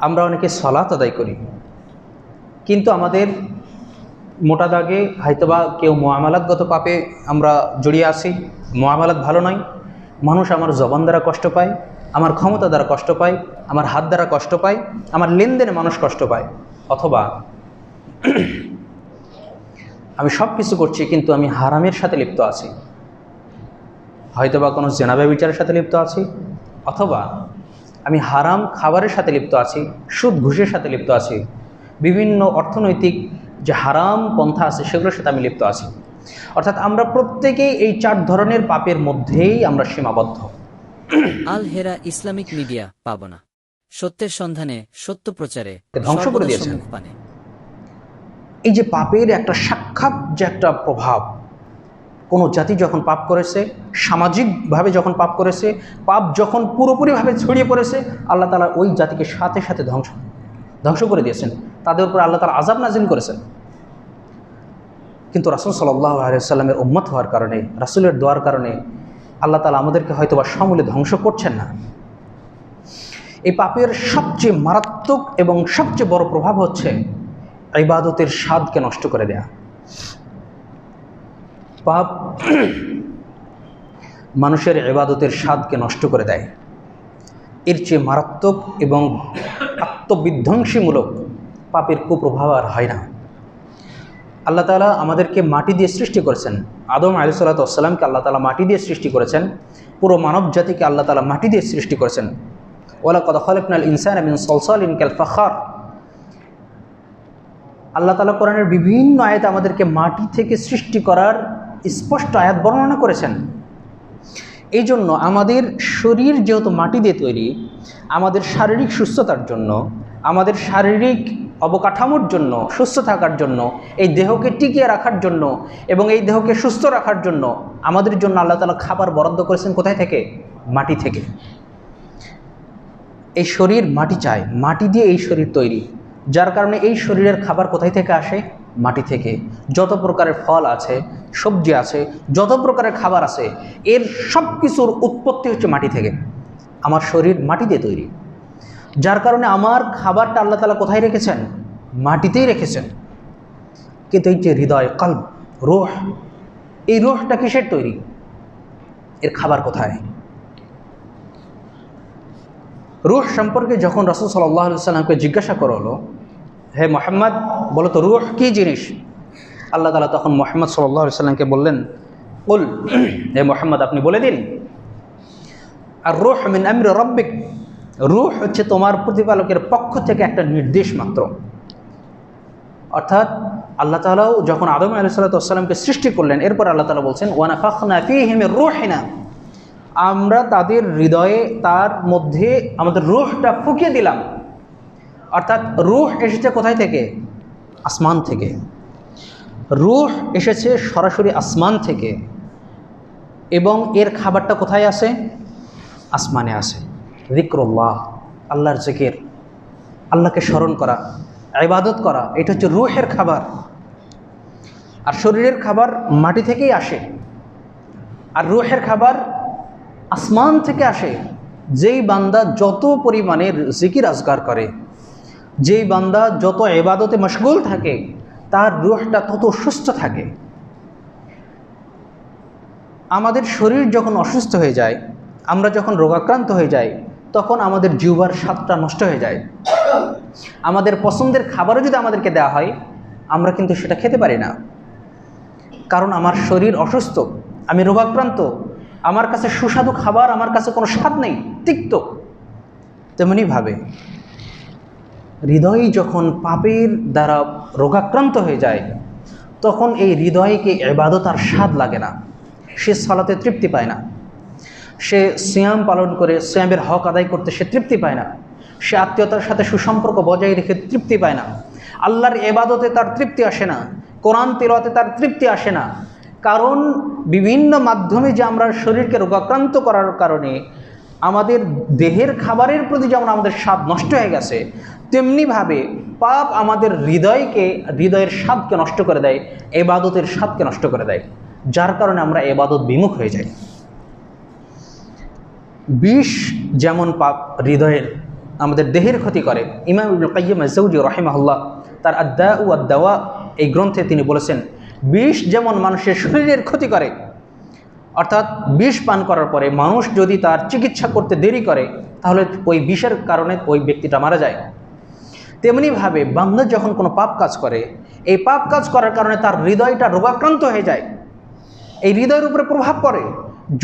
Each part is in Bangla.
আমরা অনেকে সালাত আদায় করি, কিন্তু আমাদের মোটা দাগে হয়তোবা কেউ মুআমালাতগত পাপে আমরা জড়িয়ে আছি। মুআমালাত ভালো নয়, মানুষ আমার জবান দ্বারা কষ্ট পায়, আমার ক্ষমতা দ্বারা কষ্ট পায়, আমার হাত দ্বারা কষ্ট পায়, আমার লেনদেনে মানুষ কষ্ট পায়। অথবা আমি সব কিছু করছি কিন্তু আমি হারামের সাথে লিপ্ত আছি, হয়তোবা কোনো জেনা ব্যভিচারের সাথে লিপ্ত আছি, অথবা আমি হারাম খাবারের সাথে লিপ্ত আছি, সুদ ঘুষের সাথে লিপ্ত আছি, বিভিন্ন অর্থনৈতিক যে হারাম পন্থা আছে সেগুলোর সাথে আমি লিপ্ত আছি। অর্থাৎ আমরা প্রত্যেকেই এই 4 ধরনের পাপের মধ্যেই আমরা সীমাবদ্ধ। আল হেরা ইসলামিক মিডিয়া পাবনা, সত্যের সন্ধানে, সত্য প্রচারে ধ্বংস করে দিয়েছেন। এই যে পাপের একটা সাক্ষাৎ যে একটা প্রভাব, কোনো জাতি যখন পাপ করেছে, সামাজিকভাবে যখন পাপ করেছে, পাপ যখন পুরোপুরিভাবে ছড়িয়ে পড়েছে, আল্লাহ তাআলা ওই জাতিকে সাথে সাথে ধ্বংস করে দিয়েছেন, তাদের উপর আল্লাহ তাআলা আযাব নাযিল করেছেন। কিন্তু রাসূল সাল্লাল্লাহু আলাইহি ওয়াসাল্লামের উম্মত হওয়ার কারণে, রাসূলের দোয়ার কারণে আল্লাহ তাআলা আমাদেরকে হয়তোবা সমূলে ধ্বংস করছেন না। এই পাপের সবচেয়ে মারাত্মক এবং সবচেয়ে বড় প্রভাব হচ্ছে ইবাদতের স্বাদকে নষ্ট করে দেয়া। পাপ মানুষের ইবাদতের স্বাদকে নষ্ট করে দেয়। এর চেয়ে মারাত্মক এবং আত্মবিধ্বংসীমূলক পাপের কুপ্রভাব আর হয় না। আল্লাহ তাআলা আমাদেরকে মাটি দিয়ে সৃষ্টি করেছেন। আদম আলাইহিস সালাতু ওয়াস সালামকে আল্লাহ তাআলা মাটি দিয়ে সৃষ্টি করেছেন, পুরো মানব জাতিকে আল্লাহ তাআলা মাটি দিয়ে সৃষ্টি করেছেন। ওয়ালাকাদ খালাকনাল ইনসানা মিন সালসালিন কাল ফাখার। আল্লাহ তাআলা কোরআনের বিভিন্ন আয়াতে আমাদেরকে মাটি থেকে সৃষ্টি করার স্পষ্ট আয়াত বর্ণনা করেছেন। এই জন্য আমাদের শরীর যেহেতু মাটি দিয়ে তৈরি, আমাদের শারীরিক সুস্থতার জন্য, আমাদের শারীরিক অবকাঠামোর জন্য, সুস্থ থাকার জন্য, এই দেহকে টিকিয়ে রাখার জন্য এবং এই দেহকে সুস্থ রাখার জন্য আমাদের জন্য আল্লাহ তাআলা খাবার বরাদ্দ করেছেন কোথায় থেকে? মাটি থেকে। এই শরীর মাটি চায়, মাটি দিয়ে এই শরীর তৈরি, যার কারণে এই শরীরের খাবার কোথায় থেকে আসে? মাটি থেকে। যত প্রকারের ফল আছে, সবজি আছে, যত প্রকারের খাবার আছে, এর সব কিছুর উৎপত্তি হচ্ছে মাটি থেকে। আমার শরীর মাটি দিয়ে তৈরি, যার কারণে আমার খাবারটা আল্লাহ তাআলা কোথায় রেখেছেন? মাটিতেই রেখেছেন। কিন্তু এই যে হৃদয়, কলব, রূহ, এই রূহটা কিসের তৈরি? এর খাবার কোথায়? রূহ সম্পর্কে যখন রাসূল সাল্লাল্লাহু আলাইহি ওয়াসাল্লামকে জিজ্ঞাসা করা হলো, হে মুহাম্মদ বলো তো রূহ কী জিনিস? আল্লাহ তাআলা তখন মুহাম্মদ সাল্লাল্লাহু আলাইহি ওয়াসাল্লামকে বললেন, কুল, হে মুহাম্মদ আপনি বলে দিন, আর রূহ মিন আমরি রাব্বিক, রূহ হচ্ছে তোমার প্রতিপালকের পক্ষ থেকে একটা নির্দেশ মাত্র। অর্থাৎ আল্লাহ তাআলাও যখন আদম আলাইহিস সালাতু ওয়াস সালামকে সৃষ্টি করলেন, এরপর আল্লাহ তাআলা বলছেন ওয়া নাফাখনা ফীহি মির রূহিনা, আমরা তাদের হৃদয়ে, তার মধ্যে আমাদের রূহটা ফুঁকিয়ে দিলাম। অর্থাৎ রূহ এসেছে কোথায় থেকে? আসমান থেকে। রূহ এসেছে সরাসরি আসমান থেকে, এবং এর খাবারটা কোথায় আসে? আসমানে আসে। যিকরুল্লাহ, আল্লাহর জিকির, আল্লাহকে স্মরণ করা, ইবাদত করা, এটা হচ্ছে রূহের খাবার। আর শরীরের খাবার মাটি থেকেই আসে, আর রূহের খাবার আসমান থেকে আসে। যেই বান্দা যত পরিমাণে জিকির আজকার করে, যেই বান্দা যত ইবাদতে মশগুল থাকে, তার রূহটা তত সুস্থ থাকে। আমাদের শরীর যখন অসুস্থ হয়ে যায়, আমরা যখন রোগাক্রান্ত হয়ে যাই, তখন আমাদের জিহ্বার স্বাদটা নষ্ট হয়ে যায়। আমাদের পছন্দের খাবারও যদি আমাদেরকে দেওয়া হয়, আমরা কিন্তু সেটা খেতে পারি না, কারণ আমার শরীর অসুস্থ, আমি রোগাক্রান্ত, আমার কাছে সুস্বাদু খাবার, আমার কাছে কোনো স্বাদ নেই, তিক্ত। তেমনিভাবে হৃদয় যখন পাপের দ্বারা রোগাক্রান্ত হয়ে যায়, তখন এই হৃদয়কে ইবাদত আর স্বাদ লাগে না। সে সালাতে তৃপ্তি পায় না, সে সিয়াম পালন করে সিয়ামের হক আদায় করতে সে তৃপ্তি পায় না, সে আত্মীয়তার সাথে সুসম্পর্ক বজায় রেখে তৃপ্তি পায় না, আল্লাহর ইবাদতে তার তৃপ্তি আসে না, কোরআন তিলাওয়াতে তার তৃপ্তি আসে না। কারণ বিভিন্ন মাধ্যমে যে আমরা শরীরকে রোগাক্রান্ত করার কারণে আমাদের দেহের খাবারের প্রতি যেমন আমাদের স্বাদ নষ্ট হয়ে গেছে, তেমনিভাবে পাপ আমাদের হৃদয়ের স্বাদকে নষ্ট করে দেয়, ইবাদতের স্বাদকে নষ্ট করে দেয়, যার কারণে আমরা ইবাদত বিমুখ হয়ে যাই। বিষ যেমন পাপ হৃদয়ের আমাদের দেহের ক্ষতি করে। ইমাম ইবনুল কাইয়্যিম আজ-জাওজি রাহিমাহুল্লাহ তার আদ-দাউ ওয়াদ-দাওয়া এই গ্রন্থে তিনি বলেছেন, বিষ যেমন মানুষের শরীরের ক্ষতি করে, অর্থাৎ বিষ পান করার পরে মানুষ যদি তার চিকিৎসা করতে দেরি করে তাহলে ওই বিষের কারণে ওই ব্যক্তিটা মারা যায়। তেমনিভাবে বান্দা যখন কোনো পাপ কাজ করে, এই পাপ কাজ করার কারণে তার হৃদয়টা রোগাক্রান্ত হয়ে যায়, এই হৃদয়ের উপরে প্রভাব পড়ে।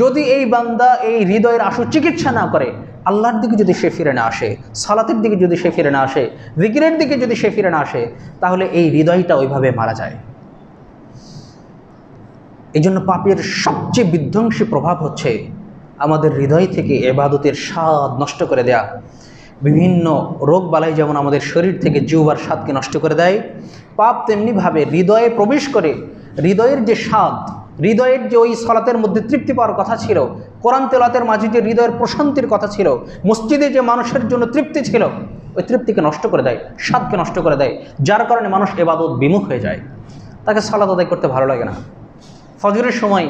যদি এই বান্দা এই হৃদয়ের আশু চিকিৎসা না করে, আল্লাহর দিকে যদি সে ফিরে না আসে, সালাতের দিকে যদি সে ফিরে না আসে, জিকিরের দিকে যদি সে ফিরে না আসে, তাহলে এই হৃদয়টা ওইভাবে মারা যায়। এই জন্য পাপের সবচেয়ে বিধ্বংসী প্রভাব হচ্ছে আমাদের হৃদয় থেকে ইবাদতের স্বাদ নষ্ট করে দেয়া। বিভিন্ন রোগ বালাই যেমন আমাদের শরীর থেকে জিহ্বার স্বাদকে নষ্ট করে দেয়, পাপ তেমনিভাবে হৃদয়ে প্রবেশ করে হৃদয়ের যে স্বাদ, হৃদয়ের যে ওই সালাতের মধ্যে তৃপ্তি পাওয়ার কথা ছিল, কোরআন তেলাওয়াতের মাঝে যে হৃদয়ের প্রশান্তির কথা ছিল, মসজিদে যে মানুষের জন্য তৃপ্তি ছিল, ওই তৃপ্তিকে নষ্ট করে দেয়, স্বাদকে নষ্ট করে দেয়, যার কারণে মানুষ ইবাদত বিমুখ হয়ে যায়, তাকে সালাত আদায় করতে ভালো লাগে না। ফজরের সময়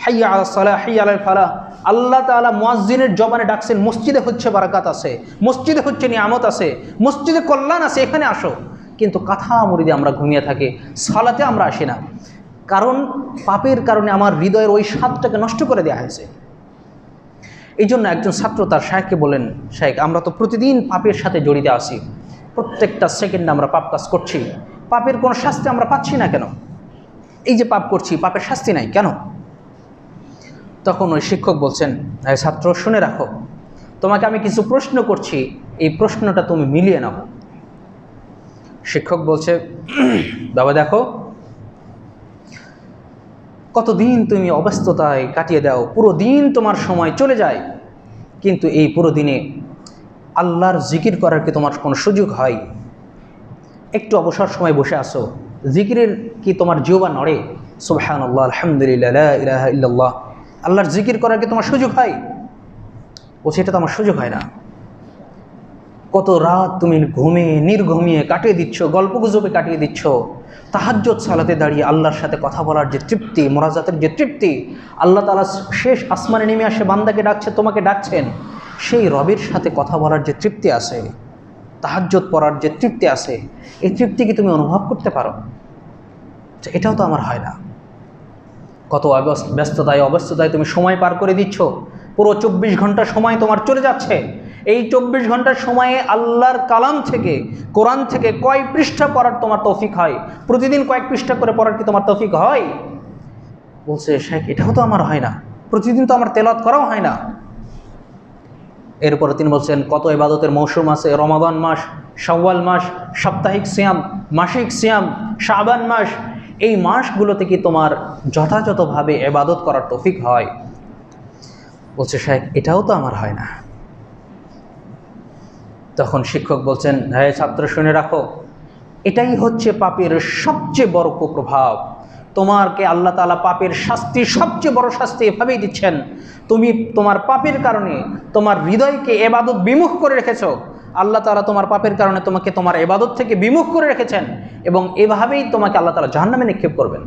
হাইয়া আলাস সালাহ হাইয়া আলাল ফালাহ, আল্লাহ তাআলা মুয়াজ্জিনের জবানে ডাকছেন, মসজিদে হচ্ছে বারাকাত আছে, মসজিদে হচ্ছে নিয়ামত আছে, মসজিদে কল্যাণ আছে, এখানে আসো। কিন্তু কথা মুরিদে আমরা ঘুমিয়ে থাকি, সালাতে আমরা আসি না, কারণ পাপের কারণে আমার হৃদয়ের ওই স্বাদটাকে নষ্ট করে দেওয়া হয়েছে। এই জন্য একজন ছাত্র তার শায়েখকে বলেন, শায়েখ আমরা তো প্রতিদিন পাপের সাথে জড়িত আছি, প্রত্যেকটা সেকেন্ডে আমরা পাপ কাজ করছি, পাপের কোনো শাস্তি আমরা পাচ্ছি না কেন? এই যে পাপ করছি, পাপের শাস্তি নাই কেন? তখন ওই শিক্ষক বলছেন, ছাত্র শুনে রাখো, তোমাকে আমি কিছু প্রশ্ন করছি, এই প্রশ্নটা তুমি মিলিয়ে নাও। শিক্ষক বলছে, বাবা দেখো, কতদিন তুমি অব্যস্ততায় কাটিয়ে দাও, পুরো দিন তোমার সময় চলে যায়, কিন্তু এই পুরো দিনে আল্লাহর জিকির করার কি তোমার কোনো সুযোগ হয়? একটু অবসর সময় বসে আসো, জিকিরের কি তোমার জিহ্বা নড়ে? সুবহানাল্লাহ, আলহামদুলিল্লাহ, লা ইলাহা ইল্লাল্লাহ, আল্লাহর জিকির করার কি তোমার সুযোগ হয়? ও সেটা তো আমার সুযোগ হয় না। কত রাত তুমি নির্ঘুমিয়ে কাটিয়ে দিচ্ছ, গল্পগুজবে কাটিয়ে দিচ্ছ, তাহাজ্জুদ সালাতে দাঁড়িয়ে আল্লাহর সাথে কথা বলার যে তৃপ্তি, মোনাজাতের যে তৃপ্তি, আল্লাহ তাআলা শেষ আসমানে নেমে আসে বান্দাকে ডাকছে, তোমাকে ডাকছেন, সেই রবের সাথে কথা বলার যে তৃপ্তি আছে, তাহাজ্জুদ পড়ার যে তৃপ্তি আছে, এই তৃপ্তি কি তুমি অনুভব করতে পারো? এটাও তো আমার হয় না। কত ব্যস্ততায় তুমি সময় পার করে দিচ্ছ, পুরো 24 ঘন্টা সময় তোমার চলে যাচ্ছে। এই 24 ঘন্টার সময়ে আল্লাহর কালাম থেকে, কোরআন থেকে কয় পৃষ্ঠা পড়ার তোমার তৌফিক হয়? প্রতিদিন কয়েক পৃষ্ঠা করে পড়ার কি তোমার তৌফিক হয়? বলছে, শাইখ এটাও তো আমার হয় না, প্রতিদিন তো আমার তেলাওয়াত করাও হয় না। এরপরে তিনি বলছেন, কত ইবাদতের মৌসুম আছে, রমাদান মাস, শাওয়াল মাস, সাপ্তাহিক সিয়াম, মাসিক সিয়াম, শাবান মাস, এই মাসগুলোতে কি তোমার যথাযথভাবে ইবাদত করার তৌফিক হয়? বলছে, শাইখ এটাও তো আমার হয় না। তখন শিক্ষক বলছেন, হ্যাঁ ছাত্র শুনে রাখো, এটাই হচ্ছে পাপের সবচেয়ে বড় কুপ্রভাব। তোমাকে আল্লাহ তাআলা পাপের শাস্তি, সবচেয়ে বড় শাস্তি এভাবেই দিচ্ছেন, তুমি তোমার পাপের কারণে তোমার হৃদয়কে ইবাদত বিমুখ করে রেখেছো, আল্লাহ তাআলা তোমার পাপের কারণে তোমাকে তোমার ইবাদত থেকে বিমুখ করে রেখেছেন, এবং এভাবেই তোমাকে আল্লাহ তাআলা জাহান্নামে নিক্ষেপ করবেন।